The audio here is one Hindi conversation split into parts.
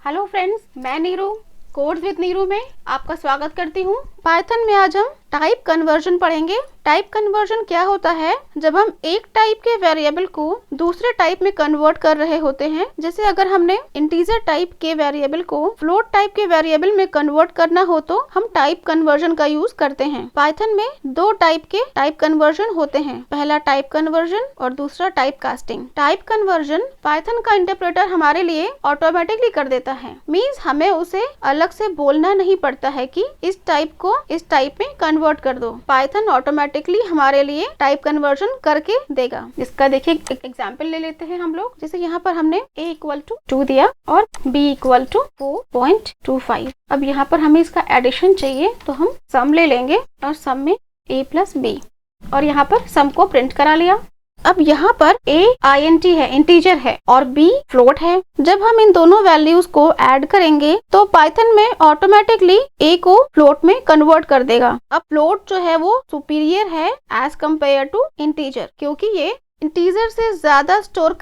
हेलो फ्रेंड्स, मैं नीरू कोड्स विद नीरू में आपका स्वागत करती हूँ। पाइथन में आज हम टाइप कन्वर्जन पढ़ेंगे। टाइप कन्वर्जन क्या होता है? जब हम एक टाइप के वेरिएबल को दूसरे टाइप में कन्वर्ट कर रहे होते हैं। जैसे अगर हमने इंटीजर टाइप के वेरिएबल को फ्लोट टाइप के वेरिएबल में कन्वर्ट करना हो तो हम टाइप कन्वर्जन का यूज करते हैं। पाइथन में दो टाइप के टाइप कन्वर्जन होते हैं, पहला टाइप कन्वर्जन और दूसरा type casting. Type conversion Python का इंटरप्रेटर हमारे लिए ऑटोमेटिकली कर देता है। मीन्स हमें उसे अलग से बोलना नहीं पड़ता है कि इस टाइप को इस टाइप में कन्वर्ट कर दो। पाइथन ऑटोमेटिकली हमारे लिए टाइप कन्वर्जन करके देगा। इसका देखिए एक एग्जांपल ले लेते हैं हम लोग। जैसे यहाँ पर हमने a इक्वल टू 2 दिया और b इक्वल टू 4.25। अब यहाँ पर हमें इसका एडिशन चाहिए तो हम सम ले लेंगे और सम में a प्लस b और यहाँ पर सम को प्रिंट करा लिया। अब यहाँ पर a int है, इंटीजर है, और b फ्लोट है। जब हम इन दोनों वैल्यूज को ऐड करेंगे तो पाइथन में ऑटोमेटिकली a को फ्लोट में कन्वर्ट कर देगा। अब फ्लोट जो है वो सुपीरियर है एज कम्पेयर टू इंटीजर, क्योंकि ये इंटीजर से ज्यादा स्टोर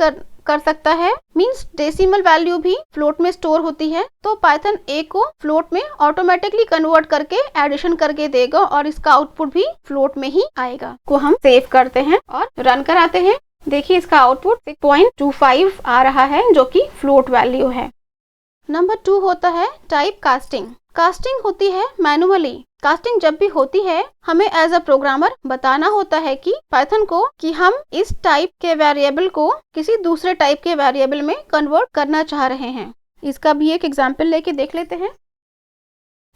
कर सकता है। मींस डेसिमल वैल्यू भी फ्लोट में स्टोर होती है, तो पाइथन a को फ्लोट में ऑटोमेटिकली कन्वर्ट करके एडिशन करके देगा और इसका आउटपुट भी फ्लोट में ही आएगा। को हम सेव करते हैं और रन कराते हैं। देखिए इसका आउटपुट 6.25 आ रहा है जो कि फ्लोट वैल्यू है। नंबर 2 होता है टाइप कास्टिंग। कास्टिंग होती है मैनुअली। कास्टिंग जब भी होती है हमें एज अ प्रोग्रामर बताना होता है कि पाइथन को कि हम इस टाइप के वेरिएबल को किसी दूसरे टाइप के वेरिएबल में कन्वर्ट करना चाह रहे हैं। इसका भी एक एग्जांपल लेके देख लेते हैं।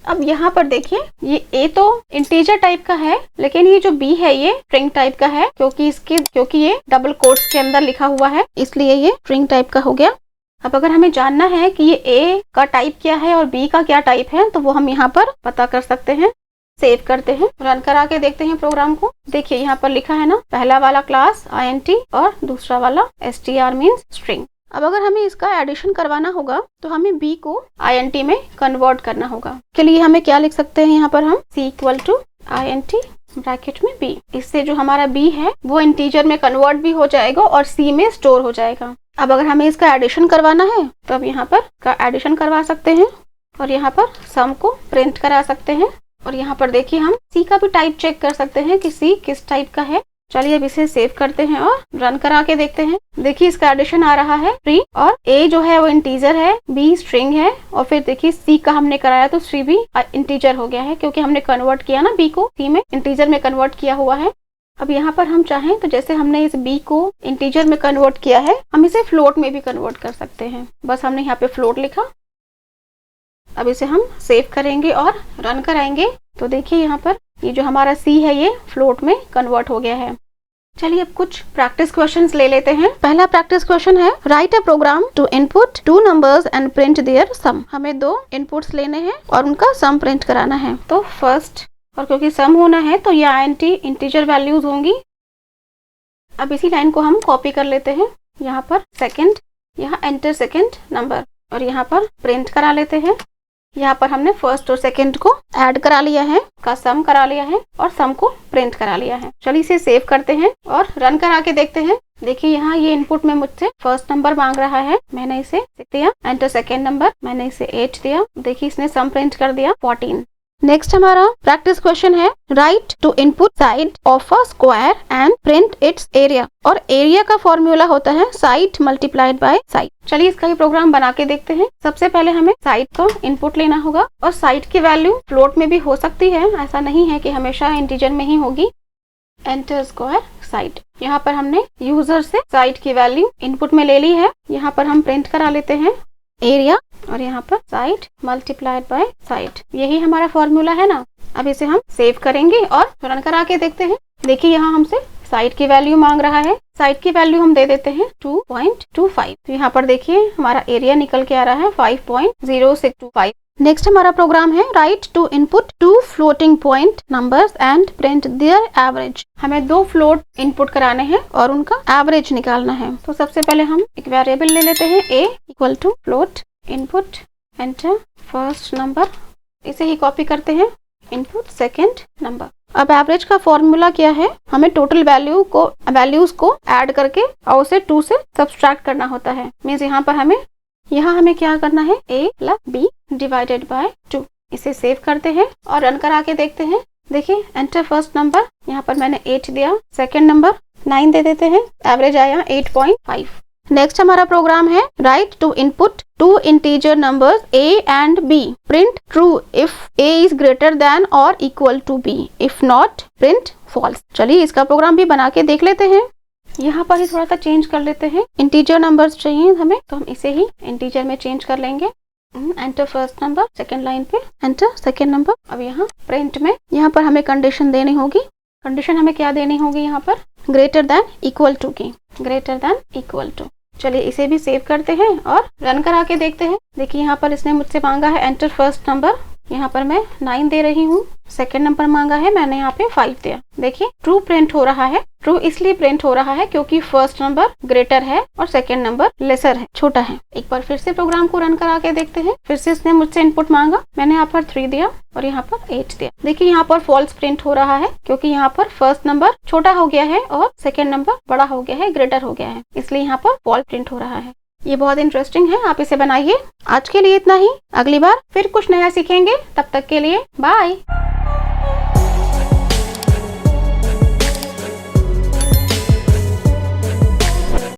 अब यहाँ पर देखिए ये a तो इंटीजर टाइप का है, लेकिन ये जो b है ये स्ट्रिंग टाइप का है, क्योंकि ये डबल कोट्स के अंदर लिखा हुआ है, इसलिए ये स्ट्रिंग टाइप का हो गया। अब अगर हमें जानना है कि ये a का टाइप क्या है और b का क्या टाइप है तो वो हम यहाँ पर पता कर सकते हैं। सेव करते हैं, रन करा के देखते हैं प्रोग्राम को। देखिए यहाँ पर लिखा है ना, पहला वाला क्लास int और दूसरा वाला str मीन्स स्ट्रिंग। अब अगर हमें इसका एडिशन करवाना होगा तो हमें b को int में कन्वर्ट करना होगा। के लिए हमें क्या लिख सकते हैं यहाँ पर हम c equal to int bracket में b। इससे जो हमारा b है वो इंटीजर में कन्वर्ट भी हो जाएगा और c में स्टोर हो जाएगा। अब अगर हमें इसका एडिशन करवाना है तो अब यहाँ पर का एडिशन करवा सकते हैं और यहाँ पर सम को प्रिंट करा सकते हैं। और यहाँ पर देखिए हम c का भी टाइप चेक कर सकते हैं कि c किस टाइप का है। चलिए अब इसे सेव करते हैं और रन करा के देखते हैं। देखिए इसका एडिशन आ रहा है 3 और a जो है वो इंटीजर है, b स्ट्रिंग है और फिर देखिए c का हमने कराया तो c भी इंटीजर हो गया है, क्योंकि हमने कन्वर्ट किया ना b को c में, इंटीजर में कन्वर्ट किया हुआ है। अब यहाँ पर हम चाहें तो जैसे हमने इस b को इंटीजर में कन्वर्ट किया है हम इसे फ्लोट में भी कन्वर्ट कर सकते हैं। बस हमने यहाँ पे फ्लोट लिखा। अब इसे हम सेव करेंगे और रन कराएंगे तो देखिए यहाँ पर ये जो हमारा c है ये फ्लोट में कन्वर्ट हो गया है। चलिए अब कुछ प्रैक्टिस क्वेश्चंस ले लेते हैं। पहला प्रैक्टिस क्वेश्चन है write a program to input 2 numbers and print their sum. हमें 2 इनपुट्स लेने हैं और उनका सम प्रिंट कराना है। तो फर्स्ट, और क्योंकि सम होना है तो ये int इंटीजर वैल्यूज होंगी। अब इसी लाइन को हम कॉपी कर लेते हैं। यहाँ पर सेकंड, यहाँ एंटर सेकंड नंबर और यहाँ पर प्रिंट करा लेते हैं। यहाँ पर हमने फर्स्ट और सेकंड को ऐड करा लिया है, का सम करा लिया है और सम को प्रिंट करा लिया है। चलिए इसे सेव करते हैं और रन करा के देखते हैं। देखिए यहाँ ये इनपुट में मुझसे फर्स्ट नंबर मांग रहा है, मैंने इसे 6 दिया। एंटर सेकंड नंबर, मैंने इसे 8 दिया। देखिए इसने सम प्रिंट कर दिया 14। नेक्स्ट हमारा प्रैक्टिस क्वेश्चन है write to input side of a square and print its area. और एरिया का फॉर्मूला होता है साइड मल्टीप्लाइड बाय साइड। चलिए इसका ही प्रोग्राम बना के देखते हैं। सबसे पहले हमें साइड का इनपुट लेना होगा और साइड की वैल्यू फ्लोट में भी हो सकती है, ऐसा नहीं है कि हमेशा इंटीजर में ही होगी। एंटर स्क्वायर साइड, यहाँ पर हमने यूजर से साइड की वैल्यू इनपुट में ले ली है। यहाँ पर हम प्रिंट करा लेते हैं एरिया और यहाँ पर साइड मल्टीप्लाइड बाय साइड, यही हमारा फॉर्मूला है ना। अब इसे हम सेव करेंगे और रन करा के देखते हैं। देखिए यहाँ हमसे साइड की वैल्यू मांग रहा है। साइड की वैल्यू हम दे देते हैं 2.25। तो यहाँ पर देखिए हमारा एरिया निकल के आ रहा है 5.0625। नेक्स्ट हमारा प्रोग्राम है write to input 2 floating point numbers and print their average. हमें 2 फ्लोट इनपुट कराने हैं और उनका एवरेज निकालना है। तो सबसे पहले हम एक वेरिएबल ले लेते हैं a equal to float input enter first number. इसे ही कॉपी करते हैं इनपुट सेकंड नंबर। अब एवरेज का फॉर्मूला क्या है, हमें टोटल वैल्यूज को ऐड करके और उसे 2 से सब्सट्रैक्ट करना होता है। मींस यहाँ पर हमें यहाँ हमें क्या करना है, a plus b divided by 2। इसे सेव करते हैं और रन करा के देखते हैं। देखिए एंटर फर्स्ट नंबर, यहाँ पर मैंने 8 दिया, सेकेंड नंबर 9 दे देते हैं, एवरेज आया 8.5। नेक्स्ट हमारा प्रोग्राम है write to input two integer numbers a and b, print true if a is greater than और equal to b, if not print false. चलिए इसका प्रोग्राम भी बना के देख लेते हैं। यहाँ पर ही थोड़ा सा चेंज कर लेते हैं, इंटीजर नंबर्स चाहिए हमें तो हम इसे ही इंटीजर में चेंज कर लेंगे। Enter first number, second line पे एंटर सेकेंड नंबर। अब यहाँ प्रिंट में यहाँ पर हमें कंडीशन देनी होगी। कंडीशन हमें क्या देनी होगी, यहाँ पर ग्रेटर देन इक्वल टू की, ग्रेटर देन इक्वल टू। चलिए इसे भी सेव करते हैं और रन करा के देखते हैं। देखिए यहाँ पर इसने मुझसे मांगा है एंटर फर्स्ट नंबर, यहाँ पर मैं 9 दे रही हूँ। सेकेंड नंबर मांगा है, मैंने यहाँ पे 5 दिया। देखिए ट्रू प्रिंट हो रहा है। ट्रू इसलिए प्रिंट हो रहा है क्योंकि फर्स्ट नंबर ग्रेटर है और सेकेंड नंबर लेसर है, छोटा है। एक बार फिर से प्रोग्राम को रन करा के देखते हैं। फिर से इसने मुझसे इनपुट मांगा, मैंने यहाँ पर 3 दिया और यहाँ पर 8 दिया। देखिए यहाँ पर फॉल्स प्रिंट हो रहा है क्योंकि यहाँ पर फर्स्ट नंबर छोटा हो गया है और सेकेंड नंबर बड़ा हो गया है, ग्रेटर हो गया है, इसलिए यहाँ पर फॉल्स प्रिंट हो रहा है। ये बहुत इंटरेस्टिंग है, आप इसे बनाइए। आज के लिए इतना ही, अगली बार फिर कुछ नया सीखेंगे। तब तक के लिए बाय।